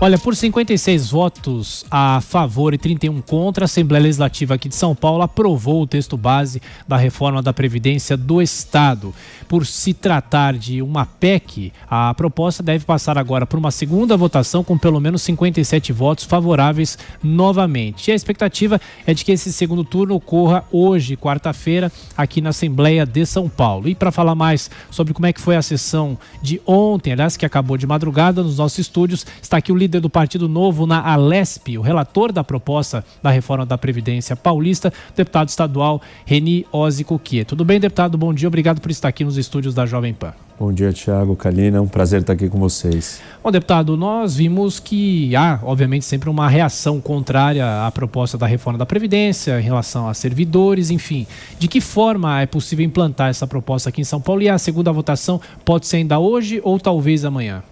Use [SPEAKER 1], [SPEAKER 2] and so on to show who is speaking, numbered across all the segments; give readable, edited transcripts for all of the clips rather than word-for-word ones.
[SPEAKER 1] Olha, por 56 votos a favor e 31 contra, a Assembleia Legislativa aqui de São Paulo aprovou o texto base da reforma da Previdência do Estado. Por se tratar de uma PEC, a proposta deve passar agora por uma segunda votação com pelo menos 57 votos favoráveis novamente. E a expectativa é de que esse segundo turno ocorra hoje, quarta-feira, aqui na Assembleia de São Paulo. E para falar mais sobre como é que foi a sessão de ontem, aliás, que acabou de madrugada, nos nossos estúdios, está aqui o líder do Partido Novo na Alesp, o relator da proposta da reforma da Previdência Paulista, deputado estadual Reni Ozzi Coquia. Tudo bem, deputado? Bom dia, obrigado por estar aqui nos estúdios da Jovem Pan.
[SPEAKER 2] Bom dia, Thiago, Kalina, é um prazer estar aqui com vocês.
[SPEAKER 1] Bom, deputado, nós vimos que há, obviamente, sempre uma reação contrária à proposta da reforma da Previdência em relação a servidores, enfim. De que forma é possível implantar essa proposta aqui em São Paulo? E a segunda votação pode ser ainda hoje ou talvez amanhã?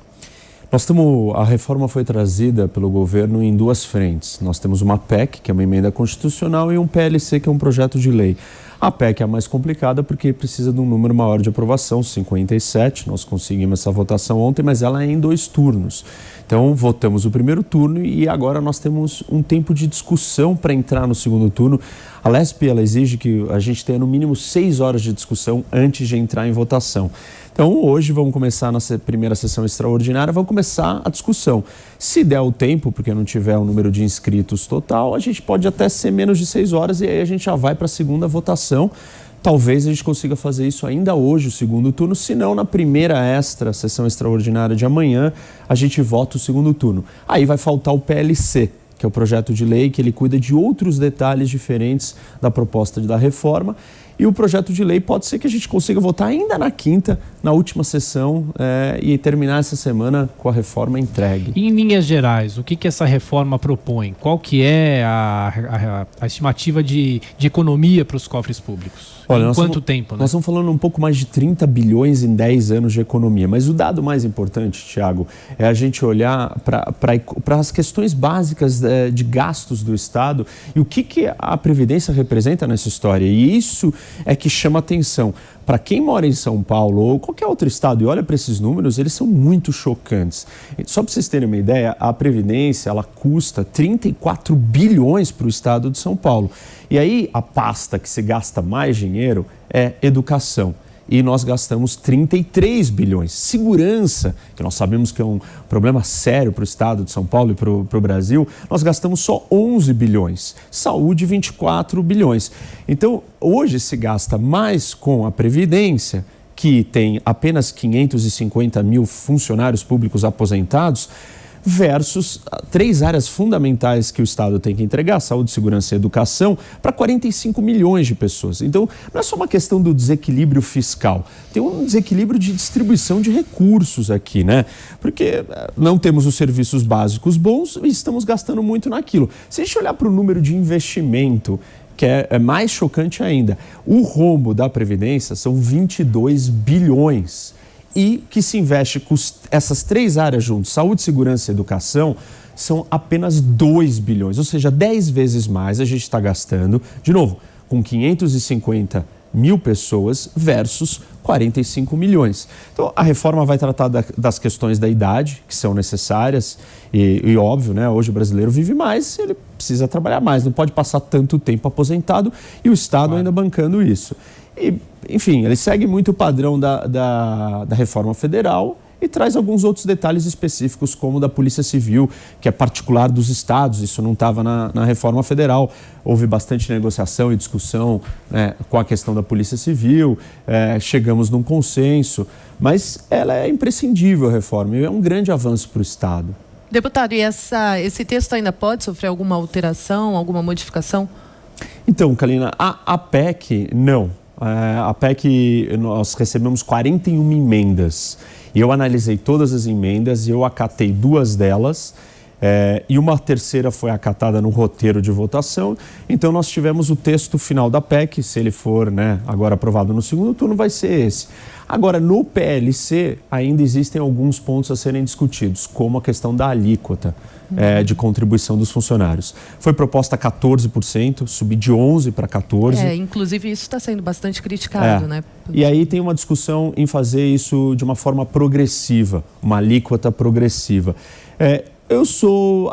[SPEAKER 2] A reforma foi trazida pelo governo em duas frentes. Nós temos uma PEC, que é uma emenda constitucional, e um PLC, que é um projeto de lei. A PEC é a mais complicada porque precisa de um número maior de aprovação, 57. Nós conseguimos essa votação ontem, mas ela é em 2 turnos. Então, votamos o primeiro turno e agora nós temos um tempo de discussão para entrar no segundo turno. A LESP, ela exige que a gente tenha no mínimo 6 horas de discussão antes de entrar em votação. Então, hoje vamos começar a nossa primeira sessão extraordinária, vamos começar a discussão. Se der o tempo, porque não tiver o número de inscritos total, a gente pode até ser menos de 6 horas e aí a gente já vai para a segunda votação. Talvez a gente consiga fazer isso ainda hoje, o segundo turno, se não na primeira sessão extraordinária de amanhã, a gente vota o segundo turno. Aí vai faltar o PLC, que é o projeto de lei, que ele cuida de outros detalhes diferentes da proposta da reforma. E o projeto de lei pode ser que a gente consiga votar ainda na quinta, na última sessão, e terminar essa semana com a reforma entregue.
[SPEAKER 1] Em linhas gerais, o que essa reforma propõe? Qual que é a estimativa de economia para os cofres públicos?
[SPEAKER 2] Olha,
[SPEAKER 1] em quanto tempo? Né?
[SPEAKER 2] Nós estamos falando um pouco mais de 30 bilhões em 10 anos de economia. Mas o dado mais importante, Thiago, é a gente olhar para as questões básicas de gastos do Estado e o que a Previdência representa nessa história. E isso é que chama atenção. Para quem mora em São Paulo ou qualquer outro estado e olha para esses números, eles são muito chocantes. Só para vocês terem uma ideia, a Previdência ela custa 34 bilhões para o estado de São Paulo. E aí a pasta que se gasta mais dinheiro é educação. E nós gastamos 33 bilhões. Segurança, que nós sabemos que é um problema sério para o estado de São Paulo e para o Brasil, nós gastamos só 11 bilhões. Saúde, 24 bilhões. Então, hoje se gasta mais com a Previdência, que tem apenas 550 mil funcionários públicos aposentados, versus 3 áreas fundamentais que o Estado tem que entregar, saúde, segurança e educação, para 45 milhões de pessoas. Então, não é só uma questão do desequilíbrio fiscal, tem um desequilíbrio de distribuição de recursos aqui, né? Porque não temos os serviços básicos bons e estamos gastando muito naquilo. Se a gente olhar para o número de investimento, que é mais chocante ainda, o rombo da Previdência são 22 bilhões. E que se investe com essas 3 áreas juntas, saúde, segurança e educação, são apenas 2 bilhões. Ou seja, 10 vezes mais a gente está gastando, de novo, com 550 mil pessoas versus 45 milhões. Então, a reforma vai tratar das questões da idade, que são necessárias, e óbvio, né? Hoje o brasileiro vive mais, ele precisa trabalhar mais, não pode passar tanto tempo aposentado e o Estado ainda bancando isso. E, enfim, ele segue muito o padrão da reforma federal e traz alguns outros detalhes específicos, como o da Polícia Civil, que é particular dos estados, isso não estava na reforma federal. Houve bastante negociação e discussão, né, com a questão da Polícia Civil, chegamos num consenso, mas ela é imprescindível, a reforma, e é um grande avanço para o Estado.
[SPEAKER 3] Deputado, e esse texto ainda pode sofrer alguma alteração, alguma modificação?
[SPEAKER 2] Então, Kalina, a PEC, não. A PEC, nós recebemos 41 emendas e eu analisei todas as emendas e eu acatei 2 delas e uma terceira foi acatada no roteiro de votação. Então nós tivemos o texto final da PEC, se ele for, né, agora aprovado no segundo turno, vai ser esse. Agora, no PLC ainda existem alguns pontos a serem discutidos, como a questão da alíquota de contribuição dos funcionários. Foi proposta 14%, subir de 11% para 14%.
[SPEAKER 3] Inclusive isso está sendo bastante criticado, né?
[SPEAKER 2] E aí tem uma discussão em fazer isso de uma forma progressiva, uma alíquota progressiva.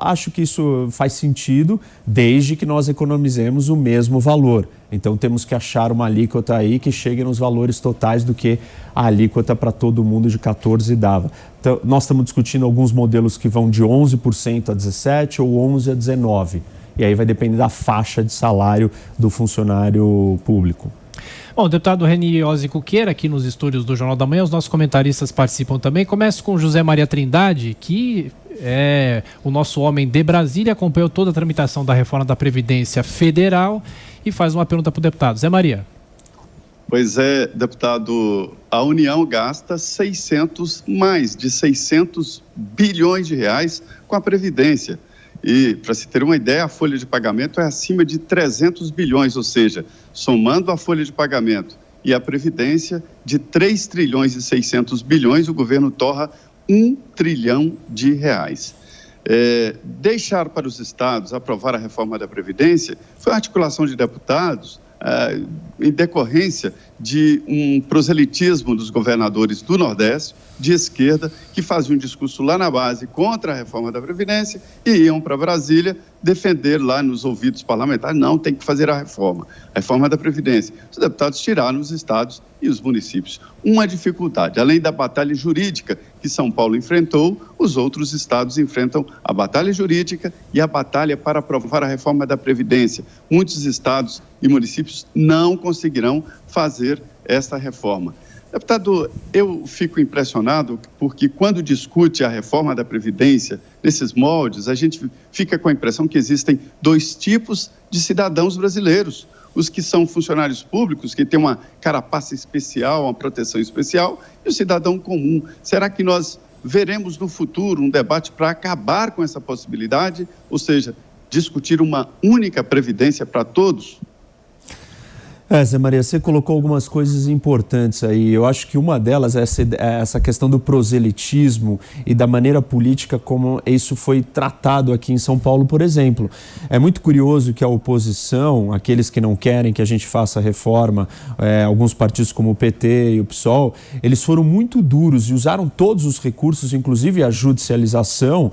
[SPEAKER 2] Acho que isso faz sentido desde que nós economizemos o mesmo valor. Então temos que achar uma alíquota aí que chegue nos valores totais do que a alíquota para todo mundo de 14 dava. Então, nós estamos discutindo alguns modelos que vão de 11% a 17% ou 11% a 19%. E aí vai depender da faixa de salário do funcionário público.
[SPEAKER 1] Bom, o deputado Reni Ozzi Cuqueira, aqui nos estúdios do Jornal da Manhã, os nossos comentaristas participam também. Começo com José Maria Trindade, que é o nosso homem de Brasília, acompanhou toda a tramitação da reforma da Previdência Federal e faz uma pergunta para o deputado. Zé Maria.
[SPEAKER 4] Pois é, deputado, a União gasta mais de 600 bilhões de reais com a Previdência. E, para se ter uma ideia, a folha de pagamento é acima de 300 bilhões, ou seja, somando a folha de pagamento e a Previdência, de 3 trilhões e 600 bilhões, o governo torra 1 trilhão de reais. Deixar para os estados aprovar a reforma da Previdência foi uma articulação de deputados em decorrência de um proselitismo dos governadores do Nordeste, de esquerda, que faziam um discurso lá na base contra a reforma da Previdência e iam para Brasília defender lá nos ouvidos parlamentares, não, tem que fazer a reforma da Previdência. Os deputados tiraram os estados e os municípios. Uma dificuldade, além da batalha jurídica que São Paulo enfrentou, os outros estados enfrentam a batalha jurídica e a batalha para aprovar a reforma da Previdência. Muitos estados e municípios não conseguirão fazer esta reforma. Deputado, eu fico impressionado porque quando discute a reforma da Previdência nesses moldes, a gente fica com a impressão que existem 2 tipos de cidadãos brasileiros. Os que são funcionários públicos, que têm uma carapaça especial, uma proteção especial, e o cidadão comum. Será que nós veremos no futuro um debate para acabar com essa possibilidade? Ou seja, discutir uma única Previdência para todos?
[SPEAKER 2] Zé Maria, você colocou algumas coisas importantes aí. Eu acho que uma delas é essa questão do proselitismo e da maneira política como isso foi tratado aqui em São Paulo, por exemplo. É muito curioso que a oposição, aqueles que não querem que a gente faça a reforma, alguns partidos como o PT e o PSOL, eles foram muito duros e usaram todos os recursos, inclusive a judicialização,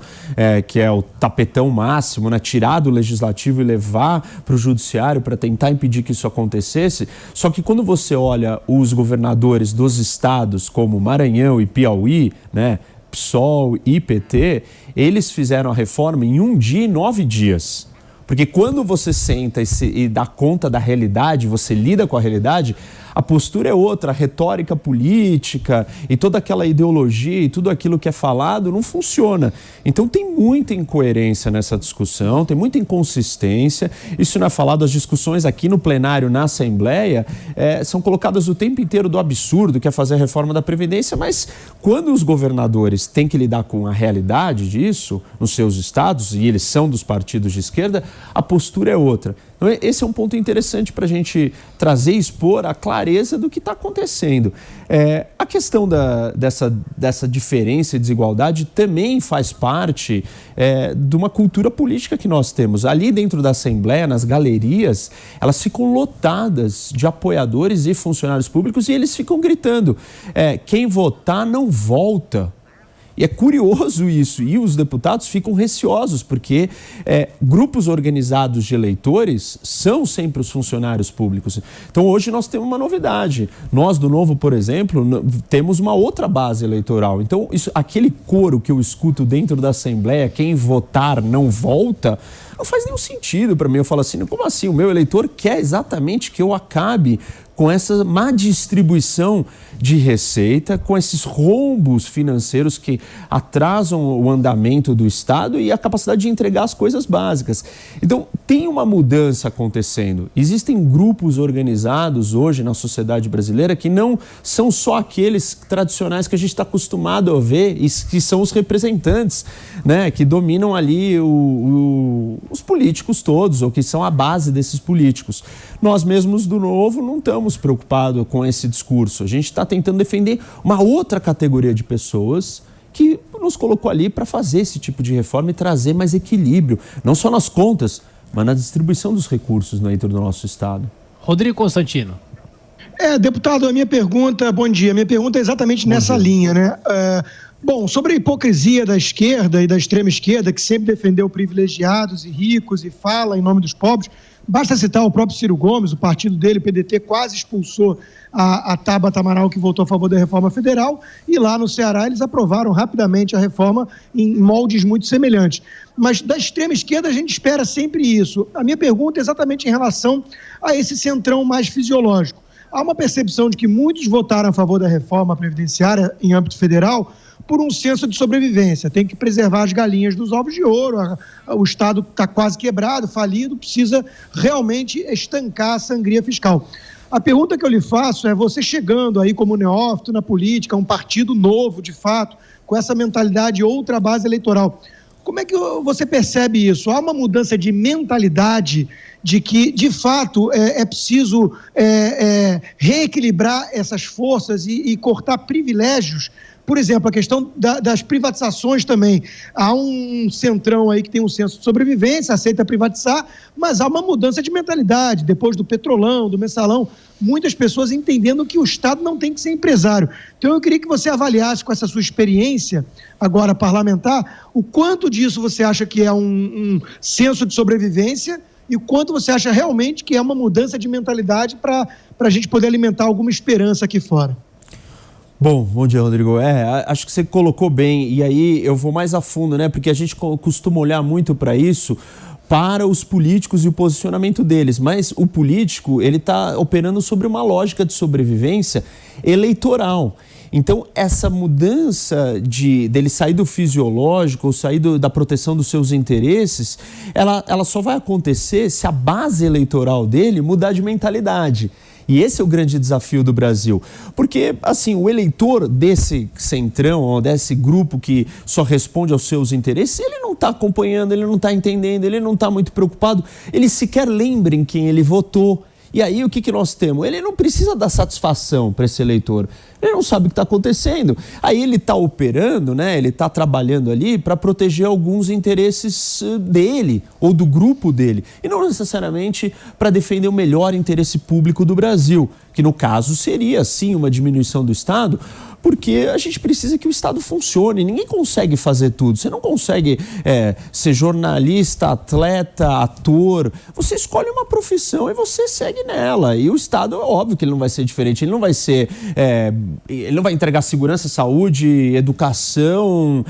[SPEAKER 2] que é o tapetão máximo, né? Tirar do legislativo e levar para o judiciário para tentar impedir que isso acontecesse. Só que quando você olha os governadores dos estados como Maranhão e Piauí, né, PSOL e PT, eles fizeram a reforma em 1 dia e 9 dias. Porque quando você senta e dá conta da realidade, você lida com a realidade, a postura é outra, a retórica política e toda aquela ideologia e tudo aquilo que é falado não funciona. Então tem muita incoerência nessa discussão, tem muita inconsistência. Isso não é falado, as discussões aqui no plenário, na Assembleia, são colocadas o tempo inteiro do absurdo que é fazer a reforma da Previdência, mas quando os governadores têm que lidar com a realidade disso, nos seus estados, e eles são dos partidos de esquerda, a postura é outra. Então, esse é um ponto interessante para a gente trazer e expor a clareza do que está acontecendo. A questão dessa diferença e desigualdade também faz parte de uma cultura política que nós temos. Ali dentro da Assembleia, nas galerias, elas ficam lotadas de apoiadores e funcionários públicos e eles ficam gritando, quem votar não volta. E é curioso isso, e os deputados ficam receosos, porque grupos organizados de eleitores são sempre os funcionários públicos. Então hoje nós temos uma novidade. Nós do Novo, por exemplo, temos uma outra base eleitoral. Então aquele coro que eu escuto dentro da Assembleia, quem votar não volta, não faz nenhum sentido para mim. Eu falo assim, como assim? O meu eleitor quer exatamente que eu acabe com essa má distribuição de receita, com esses rombos financeiros que atrasam o andamento do Estado e a capacidade de entregar as coisas básicas. Então, tem uma mudança acontecendo. Existem grupos organizados hoje na sociedade brasileira que não são só aqueles tradicionais que a gente está acostumado a ver e que são os representantes, né, que dominam ali os políticos todos, ou que são a base desses políticos. Nós mesmos do Novo não estamos preocupados com esse discurso. A gente está tentando defender uma outra categoria de pessoas que nos colocou ali para fazer esse tipo de reforma e trazer mais equilíbrio, não só nas contas, mas na distribuição dos recursos dentro do nosso Estado.
[SPEAKER 1] Rodrigo Constantino.
[SPEAKER 5] Deputado, bom dia, minha pergunta é exatamente nessa linha, né? Bom, sobre a hipocrisia da esquerda e da extrema esquerda, que sempre defendeu privilegiados e ricos e fala em nome dos pobres, basta citar o próprio Ciro Gomes, o partido dele, o PDT, quase expulsou a Tabata Amaral, que votou a favor da reforma federal, e lá no Ceará eles aprovaram rapidamente a reforma em moldes muito semelhantes. Mas da extrema esquerda a gente espera sempre isso. A minha pergunta é exatamente em relação a esse centrão mais fisiológico. Há uma percepção de que muitos votaram a favor da reforma previdenciária em âmbito federal por um senso de sobrevivência. Tem que preservar as galinhas dos ovos de ouro, o Estado está quase quebrado, falido, precisa realmente estancar a sangria fiscal. A pergunta que eu lhe faço é, você chegando aí como neófito na política, um partido novo de fato, com essa mentalidade e outra base eleitoral, como é que você percebe isso? Há uma mudança de mentalidade de que, de fato, é preciso reequilibrar essas forças e cortar privilégios? Por exemplo, a questão das privatizações também. Há um centrão aí que tem um senso de sobrevivência, aceita privatizar, mas há uma mudança de mentalidade. Depois do Petrolão, do Mensalão, muitas pessoas entendendo que o Estado não tem que ser empresário. Então eu queria que você avaliasse com essa sua experiência agora parlamentar, o quanto disso você acha que é um senso de sobrevivência e o quanto você acha realmente que é uma mudança de mentalidade para a gente poder alimentar alguma esperança aqui fora.
[SPEAKER 2] Bom dia, Rodrigo. Acho que você colocou bem, e aí eu vou mais a fundo, né? Porque a gente costuma olhar muito para isso, para os políticos e o posicionamento deles, mas o político, ele está operando sobre uma lógica de sobrevivência eleitoral. Então, essa mudança dele sair do fisiológico, ou sair da proteção dos seus interesses, ela só vai acontecer se a base eleitoral dele mudar de mentalidade. E esse é o grande desafio do Brasil. Porque, assim, o eleitor desse centrão, ou desse grupo que só responde aos seus interesses, ele não está acompanhando, ele não está entendendo, ele não está muito preocupado, ele sequer lembra em quem ele votou. E aí o que nós temos? Ele não precisa dar satisfação para esse eleitor. Ele não sabe o que está acontecendo. Aí ele está operando, né? Ele está trabalhando ali para proteger alguns interesses dele ou do grupo dele. E não necessariamente para defender o melhor interesse público do Brasil, que no caso seria, sim, uma diminuição do Estado, porque a gente precisa que o Estado funcione. Ninguém consegue fazer tudo. Você não consegue ser jornalista, atleta, ator. Você escolhe uma profissão e você segue nela. E o Estado, é óbvio que ele não vai ser diferente. Ele não vai ser... ele não vai entregar segurança, saúde, educação,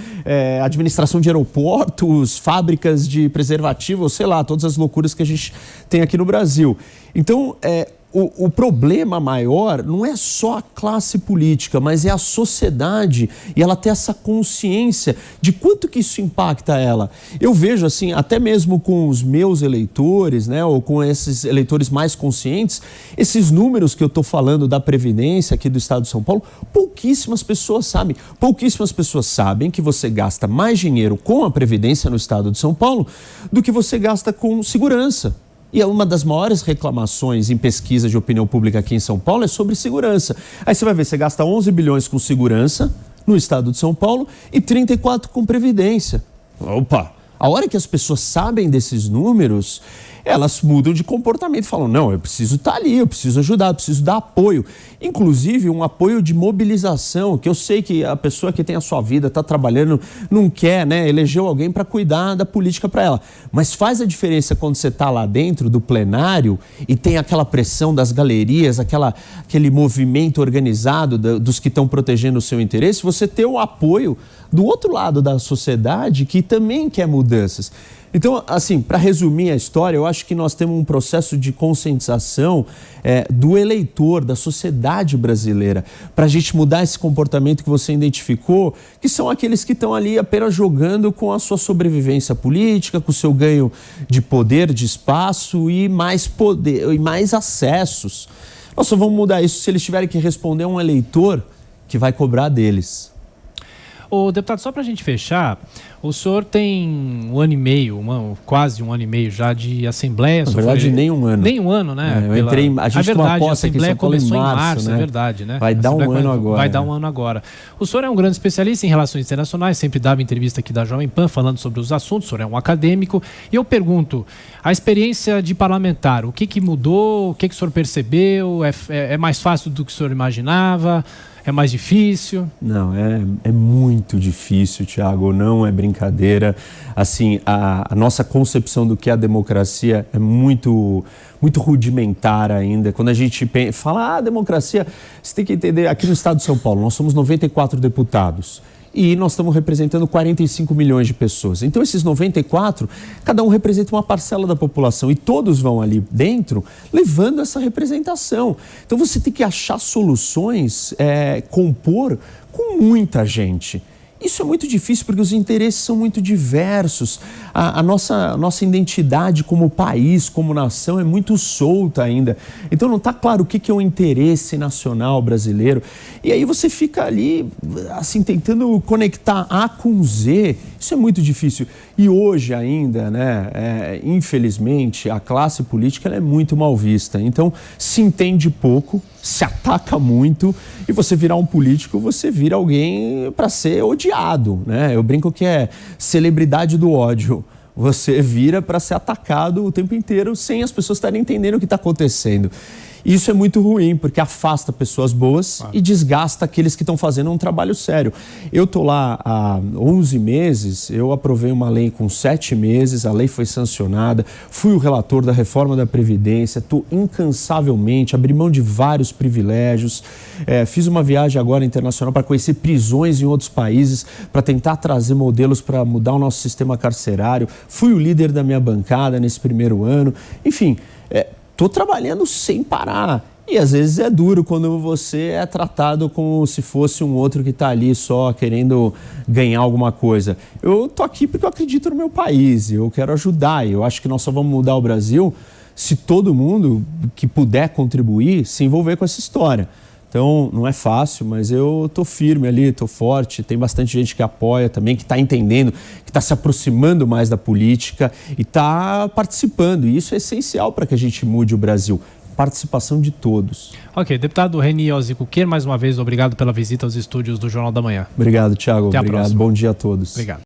[SPEAKER 2] administração de aeroportos, fábricas de preservativos, sei lá, todas as loucuras que a gente tem aqui no Brasil. Então, o problema maior não é só a classe política, mas é a sociedade, e ela ter essa consciência de quanto que isso impacta ela. Eu vejo assim, até mesmo com os meus eleitores, né, ou com esses eleitores mais conscientes, esses números que eu estou falando da Previdência aqui do Estado de São Paulo, pouquíssimas pessoas sabem. Pouquíssimas pessoas sabem que você gasta mais dinheiro com a Previdência no Estado de São Paulo do que você gasta com segurança. E uma das maiores reclamações em pesquisa de opinião pública aqui em São Paulo é sobre segurança. Aí você vai ver, você gasta 11 bilhões com segurança no Estado de São Paulo e 34 com Previdência. Opa! A hora que as pessoas sabem desses números, elas mudam de comportamento, falam, não, eu preciso estar ali, eu preciso ajudar, eu preciso dar apoio. Inclusive um apoio de mobilização, que eu sei que a pessoa que tem a sua vida, está trabalhando, não quer, né, elegeu alguém para cuidar da política para ela. Mas faz a diferença quando você está lá dentro do plenário e tem aquela pressão das galerias, aquele movimento organizado dos que estão protegendo o seu interesse, você ter o apoio do outro lado da sociedade que também quer mudanças. Então, assim, para resumir a história, eu acho que nós temos um processo de conscientização do eleitor, da sociedade brasileira, para a gente mudar esse comportamento que você identificou, que são aqueles que estão ali apenas jogando com a sua sobrevivência política, com o seu ganho de poder, de espaço e mais poder e mais acessos. Nós só vamos mudar isso se eles tiverem que responder a um eleitor que vai cobrar deles.
[SPEAKER 1] Ô, deputado, só para a gente fechar, o senhor tem um ano e meio, quase um ano e meio já de Assembleia.
[SPEAKER 2] Na verdade, nem um ano.
[SPEAKER 1] Nem um ano, né?
[SPEAKER 2] Eu entrei, a gente tem uma posse aqui em São Paulo em março, né?
[SPEAKER 1] É verdade, né?
[SPEAKER 2] Vai dar um ano agora.
[SPEAKER 1] Vai dar um ano agora. O senhor é um grande especialista em relações internacionais, sempre dava entrevista aqui da Jovem Pan falando sobre os assuntos, o senhor é um acadêmico. E eu pergunto, a experiência de parlamentar, o que mudou, o que o senhor percebeu? É mais fácil do que o senhor imaginava? É mais difícil?
[SPEAKER 2] Não, é muito difícil, Thiago, não é brincadeira. Assim, a nossa concepção do que é a democracia é muito rudimentar ainda. Quando a gente fala, democracia, você tem que entender, aqui no estado de São Paulo, nós somos 94 deputados. E nós estamos representando 45 milhões de pessoas. Então, esses 94, cada um representa uma parcela da população e todos vão ali dentro levando essa representação. Então, você tem que achar soluções, compor com muita gente. Isso é muito difícil porque os interesses são muito diversos. A nossa identidade como país, como nação, é muito solta ainda. Então não está claro o que é o interesse nacional brasileiro. E aí você fica ali, assim, tentando conectar A com Z. Isso é muito difícil. E hoje ainda, né, infelizmente, a classe política ela é muito mal vista. Então se entende pouco, se ataca muito, e você virar um político, você vira alguém para ser odiado, né? Eu brinco que é celebridade do ódio. Você vira para ser atacado o tempo inteiro sem as pessoas estarem entendendo o que está acontecendo. Isso é muito ruim, porque afasta pessoas boas e desgasta aqueles que estão fazendo um trabalho sério. Eu estou lá há 11 meses, eu aprovei uma lei com 7 meses, a lei foi sancionada, fui o relator da reforma da Previdência, estou incansavelmente, abri mão de vários privilégios, fiz uma viagem agora internacional para conhecer prisões em outros países, para tentar trazer modelos para mudar o nosso sistema carcerário, fui o líder da minha bancada nesse primeiro ano, enfim... Estou trabalhando sem parar. E às vezes é duro quando você é tratado como se fosse um outro que está ali só querendo ganhar alguma coisa. Eu estou aqui porque eu acredito no meu país, eu quero ajudar. Eu acho que nós só vamos mudar o Brasil se todo mundo que puder contribuir se envolver com essa história. Então, não é fácil, mas eu estou firme ali, estou forte, tem bastante gente que apoia também, que está entendendo, que está se aproximando mais da política e está participando. E isso é essencial para que a gente mude o Brasil. Participação de todos.
[SPEAKER 1] Ok, deputado Reni Ozicuquer, mais uma vez, obrigado pela visita aos estúdios do Jornal da Manhã.
[SPEAKER 2] Obrigado, Thiago.
[SPEAKER 1] Até a
[SPEAKER 2] obrigado.
[SPEAKER 1] próxima.
[SPEAKER 2] Bom dia a todos.
[SPEAKER 1] Obrigado.